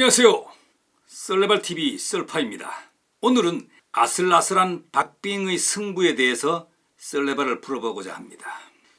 안녕하세요. 썰레발TV 썰파입니다. 오늘은 아슬아슬한 박빙의 승부에 대해서 썰레발을 풀어보고자 합니다.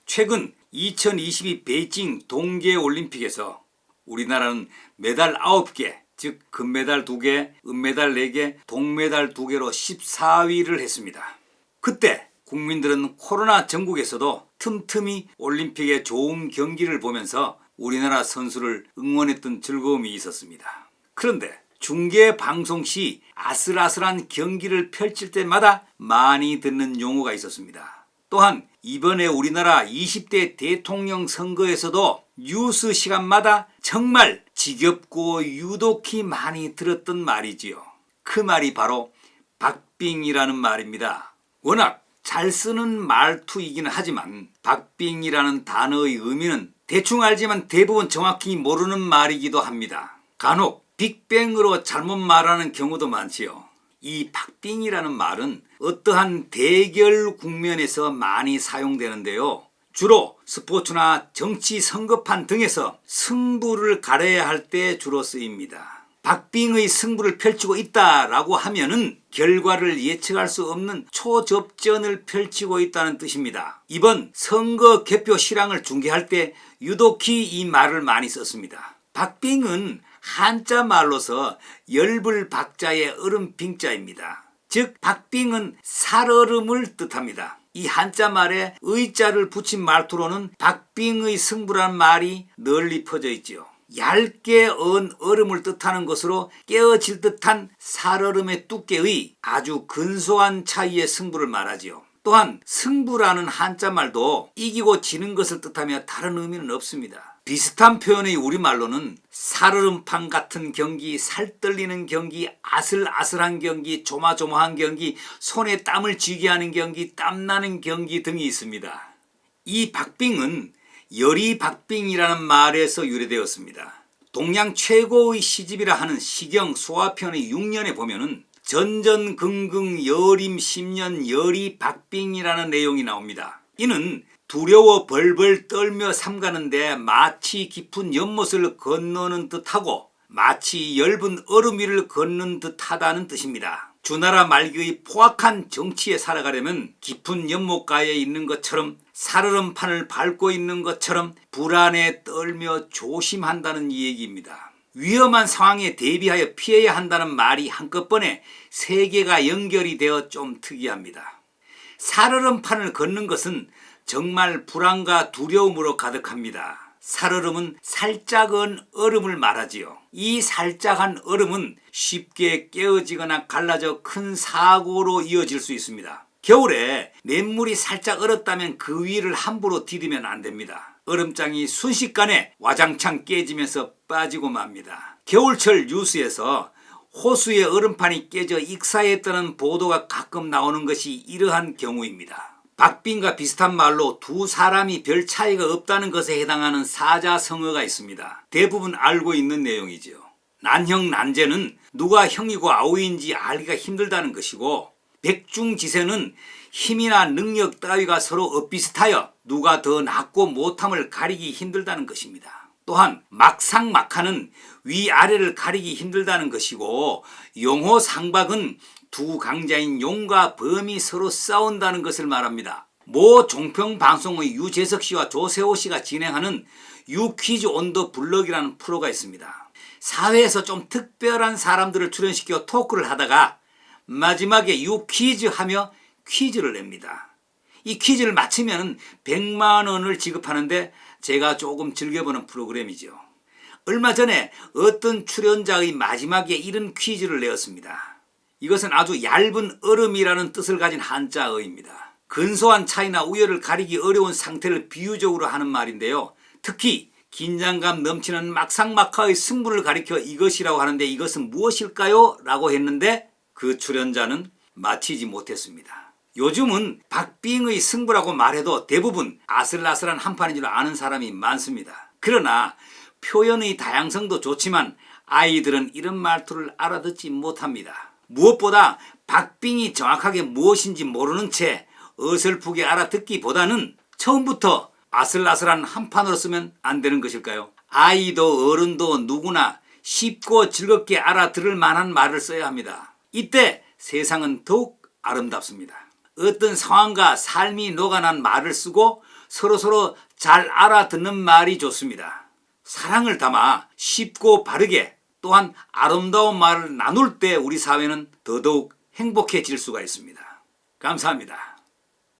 최근 2022 베이징 동계올림픽에서 우리나라는 메달 9개, 즉 금메달 2개, 은메달 4개, 동메달 2개로 14위를 했습니다. 그때 국민들은 코로나 전국에서도 틈틈이 올림픽의 좋은 경기를 보면서 우리나라 선수를 응원했던 즐거움이 있었습니다. 그런데 중계 방송 시 아슬아슬한 경기를 펼칠 때마다 많이 듣는 용어가 있었습니다. 또한 이번에 우리나라 20대 대통령 선거에서도 뉴스 시간마다 정말 지겹고 유독히 많이 들었던 말이지요. 그 말이 바로 박빙이라는 말입니다. 워낙 잘 쓰는 말투이기는 하지만 박빙이라는 단어의 의미는 대충 알지만 대부분 정확히 모르는 말이기도 합니다. 간혹 빅뱅으로 잘못 말하는 경우도 많지요. 이 박빙이라는 말은 어떠한 대결 국면에서 많이 사용되는데요. 주로 스포츠나 정치 선거판 등에서 승부를 가려야 할 때 주로 쓰입니다. 박빙의 승부를 펼치고 있다라고 하면은 결과를 예측할 수 없는 초접전을 펼치고 있다는 뜻입니다. 이번 선거 개표 실황을 중계할 때 유독히 이 말을 많이 썼습니다. 박빙은 한자 말로서 열불 박자의 얼음 빙자입니다. 즉 박빙은 살얼음을 뜻합니다. 이 한자 말에 의자를 붙인 말투로는 박빙의 승부라는 말이 널리 퍼져 있지요. 얇게 언 얼음을 뜻하는 것으로 깨어질 듯한 살얼음의 두께의 아주 근소한 차이의 승부를 말하지요. 또한 승부라는 한자말도 이기고 지는 것을 뜻하며 다른 의미는 없습니다. 비슷한 표현의 우리말로는 살얼음판 같은 경기, 살떨리는 경기, 아슬아슬한 경기, 조마조마한 경기, 손에 땀을 쥐게 하는 경기, 땀나는 경기 등이 있습니다. 이 박빙은 열이박빙이라는 말에서 유래되었습니다. 동양 최고의 시집이라 하는 시경 소화편의 6년에 보면은 전전긍긍 여림 10년 열이박빙이라는 내용이 나옵니다. 이는 두려워 벌벌 떨며 삼가는데 마치 깊은 연못을 건너는 듯하고 마치 엷은 얼음 위를 걷는 듯하다는 뜻입니다. 주나라 말기의 포악한 정치에 살아가려면 깊은 연못가에 있는 것처럼 살얼음판을 밟고 있는 것처럼 불안에 떨며 조심한다는 얘기입니다. 위험한 상황에 대비하여 피해야 한다는 말이 한꺼번에 세 개가 연결이 되어 좀 특이합니다. 살얼음판을 걷는 것은 정말 불안과 두려움으로 가득합니다. 살얼음은 살짝은 얼음을 말하지요. 이 살짝한 얼음은 쉽게 깨어지거나 갈라져 큰 사고로 이어질 수 있습니다. 겨울에 냇물이 살짝 얼었다면 그 위를 함부로 디디면 안 됩니다. 얼음장이 순식간에 와장창 깨지면서 빠지고 맙니다. 겨울철 뉴스에서 호수의 얼음판이 깨져 익사했다는 보도가 가끔 나오는 것이 이러한 경우입니다. 박빙과 비슷한 말로 두 사람이 별 차이가 없다는 것에 해당하는 사자성어가 있습니다. 대부분 알고 있는 내용이죠. 난형 난제는 누가 형이고 아우인지 알기가 힘들다는 것이고, 백중지세는 힘이나 능력 따위가 서로 엇비슷하여 누가 더 낫고 못함을 가리기 힘들다는 것입니다. 또한 막상막하는 위아래를 가리기 힘들다는 것이고, 용호상박은 두 강자인 용과 범이 서로 싸운다는 것을 말합니다. 모 종평방송의 유재석 씨와 조세호 씨가 진행하는 유퀴즈 온 더 블럭이라는 프로가 있습니다. 사회에서 좀 특별한 사람들을 출연시켜 토크를 하다가 마지막에 유퀴즈 하며 퀴즈를 냅니다. 이 퀴즈를 맞히면 100만 원을 지급하는데 제가 조금 즐겨보는 프로그램이죠. 얼마 전에 어떤 출연자의 마지막에 이런 퀴즈를 내었습니다. 이것은 아주 얇은 얼음이라는 뜻을 가진 한자어입니다. 근소한 차이나 우열을 가리기 어려운 상태를 비유적으로 하는 말인데요. 특히 긴장감 넘치는 막상막하의 승부를 가리켜 이것이라고 하는데 이것은 무엇일까요? 라고 했는데 그 출연자는 맞히지 못했습니다. 요즘은 박빙의 승부라고 말해도 대부분 아슬아슬한 한판인 줄 아는 사람이 많습니다. 그러나 표현의 다양성도 좋지만 아이들은 이런 말투를 알아듣지 못합니다. 무엇보다 박빙이 정확하게 무엇인지 모르는 채 어설프게 알아듣기보다는 처음부터 아슬아슬한 한판으로 쓰면 안 되는 것일까요? 아이도 어른도 누구나 쉽고 즐겁게 알아들을 만한 말을 써야 합니다. 이때 세상은 더욱 아름답습니다. 어떤 상황과 삶이 녹아난 말을 쓰고 서로서로 잘 알아듣는 말이 좋습니다. 사랑을 담아 쉽고 바르게 또한 아름다운 말을 나눌 때 우리 사회는 더더욱 행복해질 수가 있습니다. 감사합니다.